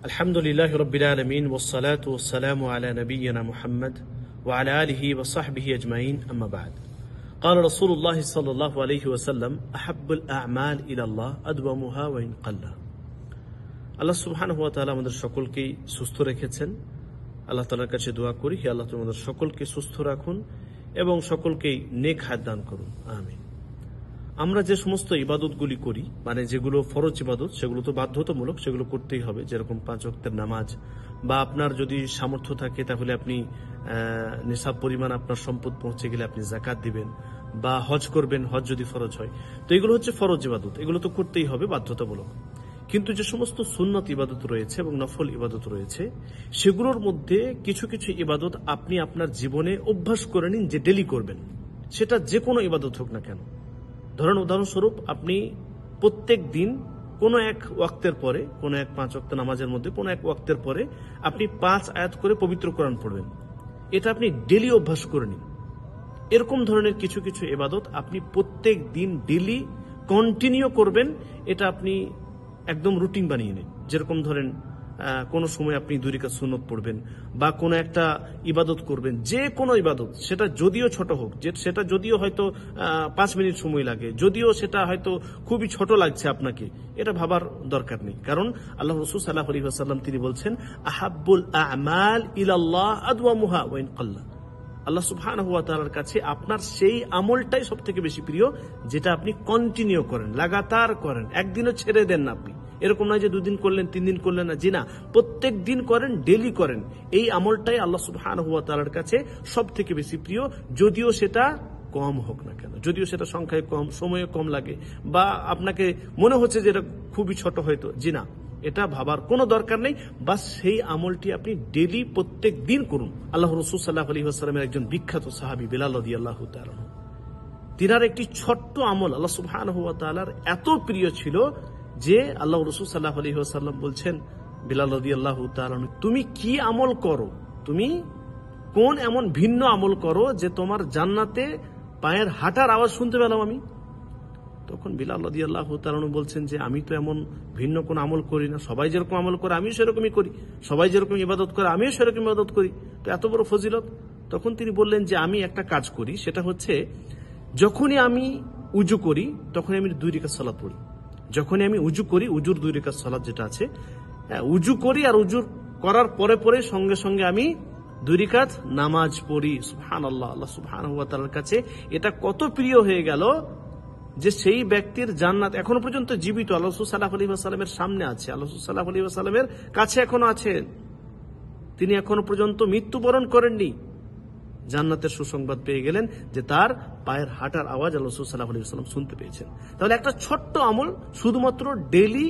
আলহামদুলিল্লাহি রাব্বিল আলামিন ওয়াসসালাতু ওয়াসসালামু আলা নাবিয়্যিনা মুহাম্মদ ওয়া আলা আলিহি ওয়া সাহবিহি আজমাইন আম্মা বা'দ। قال رسول الله صلى الله عليه وسلم احب الاعمال الى الله ادومها وان قل। আল্লাহ সুবহানাহু ওয়া তাআলা আমাদের সকলকে সুস্থ রেখেছেন। আল্লাহ তাআলার কাছে দোয়া করি, হে আল্লাহ তুমি আমাদের সকলকে সুস্থ রাখুন এবং সকলকে নেক হায়াত দান করুন, আমিন। আমরা যে সমস্ত ইবাদতগুলি করি, মানে যেগুলো ফরজ ইবাদত, সেগুলো তো বাধ্যতামূলক, সেগুলো করতেই হবে, যেরকম 5 ওয়াক্তের নামাজ, বা আপনার যদি সামর্থ্য থাকে তাহলে আপনি নিসাব পরিমাণ আপনার সম্পদ পৌঁছে গেলে আপনি যাকাত দিবেন, বা হজ করবেন, হজ যদি ফরজ হয়। তো এগুলো হচ্ছে ফরজ ইবাদত, এগুলো তো করতেই হবে, বাধ্যতামূলক। কিন্তু যে সমস্ত সুন্নত ইবাদত রয়েছে এবং নফল ইবাদত রয়েছে, সেগুলোর মধ্যে কিছু কিছু ইবাদত আপনি আপনার জীবনে অভ্যাস করে নিন যে ডেলি করবেন, সেটা যে কোনো ইবাদত হোক না কেন। ধরেন উদাহরণস্বরূপ, আপনি প্রত্যেক দিন কোনো এক ওয়াক্তের পরে, কোনো এক 5 ওয়াক্ত নামাজের মধ্যে কোনো এক ওয়াক্তের পরে আপনি 5 আয়াত করে পবিত্র কোরআন পড়বেন। এটা আপনি ডেলি অভ্যাস করে নিন। এরকম ধরনের কিছু কিছু ইবাদত আপনি প্রত্যেক দিন ডেলি কন্টিনিউ করবেন, এটা আপনি একদম রুটিন বানিয়ে নিন। যেরকম ধরেন কোনো সময় আপনি 2 রাকাত সুন্নত পড়বেন, বা কোনো একটা ইবাদত করবেন, যে কোনো ইবাদত, সেটা যদিও ছোট হোক, সেটা যদিও হয়তো 5 মিনিট সময় লাগে, যদিও সেটা হয়তো খুবই ছোট লাগছে আপনাকে, এটা ভাবার দরকার নেই। কারণ আল্লাহ রাসূল সাল্লাল্লাহু আলাইহি ওয়াসাল্লাম তিনি বলছেন, আহাব্বুল আ'মাল ইলাল্লাহ আদওয়ামুহা ওয়া ইন কাল্লা। আল্লাহ সুবহানাহু ওয়া তাআলার কাছে আপনার সেই আমলটাই সবথেকে বেশি প্রিয়, যেটা আপনি কন্টিনিউ করেন, লাগাতার করেন, একদিনও ছেড়ে দেন না আপনি। এরকম নয় যে 2 দিন করলেন, 3 দিন করলেন না, জি না, প্রত্যেক দিন করেন, ডেলি করেন। এই আমলটাই আল্লাহ সুবহানাহু ওয়া তাআলার কাছে সবথেকে বেশি প্রিয়, যদিও সেটা কম হোক না কেন, যদিও সেটা সংখ্যায় কম, সময়ে কম লাগে, বা আপনাকে মনে হচ্ছে যে এটা খুবই ছোট হয়তো, জি না, এটা ভাবার কোনো দরকার নেই। বাস সেই আমলটি আপনি ডেলি প্রত্যেক দিন করুন। আল্লাহ রাসূল সাল্লাল্লাহু আলাইহি ওয়াসাল্লামের একজন বিখ্যাত সাহাবী বেলাল রাদিয়াল্লাহু তাআলা, তিনার একটি ছোট্ট আমল আল্লাহ সুবহানাহু ওয়া তাআলার এত প্রিয় ছিল যে আল্লাহ রাসূল সাল্লাল্লাহু আলাইহি ওয়াসাল্লাম বলছেন, বেলাল রাদিয়াল্লাহু তাআলা, তুমি কি আমল করো, তুমি কোন এমন ভিন্ন আমল করো যে তোমার জান্নাতে পায়ের হাঁটার আওয়াজ শুনতে পেলাম আমি? তখন বেলাল রাদিয়াল্লাহু তাআলা বলছেন যে আমি তো এমন ভিন্ন কোন আমল করি না, সবাই যেরকম আমল করে আমিও সেরকমই করি, সবাই যেরকম ইবাদত করে আমিও সেরকম ইবাদত করি, তো এত বড় ফজিলত। তখন তিনি বললেন যে আমি একটা কাজ করি, সেটা হচ্ছে যখনই আমি উযু করি তখনই আমি 2 রাকাত সালাত পড়ি। যখনই আমি উযু করি, উযুর 2 রাকাত সালাত যেটা আছে, উযু করি, আর উযু করার পরে পরে সঙ্গে সঙ্গে আমি 2 রাকাত নামাজ পড়ি। সুবহানাল্লাহ, আল্লাহ সুবহানাহু ওয়া তাআলার কাছে এটা কত প্রিয় হয়ে গেল যে সেই ব্যক্তির জান্নাত এখনো পর্যন্ত জীবিত, আল্লাহ রাসূল সাল্লাল্লাহু আলাইহি ওয়াসাল্লামের সামনে আছে, আল্লাহ রাসূল সাল্লাল্লাহু আলাইহি ওয়াসাল্লামের কাছে এখনো আছেন, তিনি এখনো পর্যন্ত মৃত্যুবরণ করেননি, জান্নাতের সুসংবাদ পেয়ে গেলেন যে তার পায়ের হাঁটার আওয়াজ আল্লাহ রাসূল সাল্লাল্লাহু আলাইহি ওয়াসাল্লাম শুনতে পেয়েছেন। তাহলে একটা ছোট্ট আমল শুধুমাত্র ডেইলি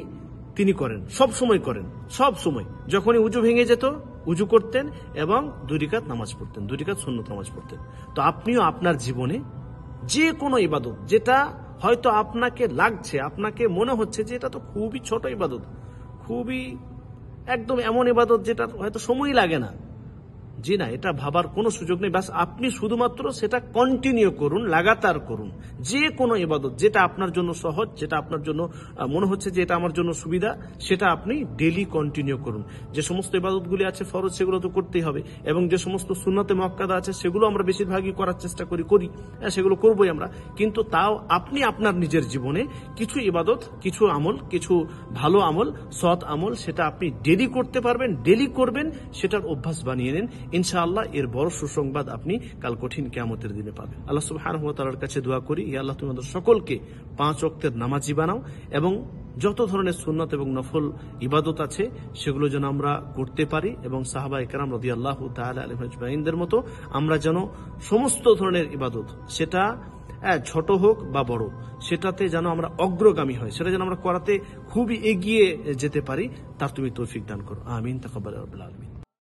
তিনি করেন, সব সময় করেন, সব সময়। যখনই উযু ভেঙে যেত উযু করতেন এবং 2 রাকাত নামাজ পড়তেন, 2 রাকাত সুন্নত নামাজ পড়তেন। তো আপনিও আপনার জীবনে যে কোনো ইবাদত, যেটা হয়তো আপনাকে লাগছে, আপনাকে মনে হচ্ছে যে এটা তো খুবই ছোট ইবাদত, খুবই একদম এমন ইবাদত যেটা হয়তো সময়ই লাগে না, জি না, এটা ভাবার কোনো সুযোগ নেই। বাস আপনি শুধুমাত্র সেটা কন্টিনিউ করুন, লাগাতার করুন। যে কোনো ইবাদত যেটা আপনার জন্য সহজ, যেটা আপনার জন্য মনে হচ্ছে যে এটা আমার জন্য সুবিধা, সেটা আপনি ডেলি কন্টিনিউ করুন। যে সমস্ত ইবাদতগুলি আছে ফরজ, সেগুলো তো করতেই হবে, এবং যে সমস্ত সুন্নতে মুআক্কাদা আছে সেগুলো আমরা বেশিরভাগই করার চেষ্টা করি, সেগুলো করবোই আমরা। কিন্তু তাও আপনি আপনার নিজের জীবনে কিছু ইবাদত, কিছু আমল, কিছু ভালো আমল, সৎ আমল, সেটা আপনি ডেলি করতে পারবেন, ডেলি করবেন, সেটার অভ্যাস বানিয়ে নেন। ইনশাআল্লাহ এর বড় সুসংবাদ আপনি কাল কঠিন কিয়ামতের দিনে পাবেন। আল্লাহ সুবহানাহু ওয়া তাআলার কাছে দোয়া করি, হে আল্লাহ তুমি আমাদের সকলকে 5 ওয়াক্তের নামাজি বানাও, এবং যত ধরনের সুন্নত এবং নফল ইবাদত আছে সেগুলো যেন আমরা করতে পারি, এবং সাহাবায়ে কেরাম রাদিয়াল্লাহু তাআলা আলাইহিম আজমাইনদের মতো আমরা যেন সমস্ত ধরনের ইবাদত, সেটা ছোট হোক বা বড়, সেটাতে যেন আমরা অগ্রগামী হয়, সেটা যেন আমরা করাতে খুবই এগিয়ে যেতে পারি, তার তুমি তৌফিক দান করো, আমিন। তাকাব্বাল রাব্বুল আলামিন।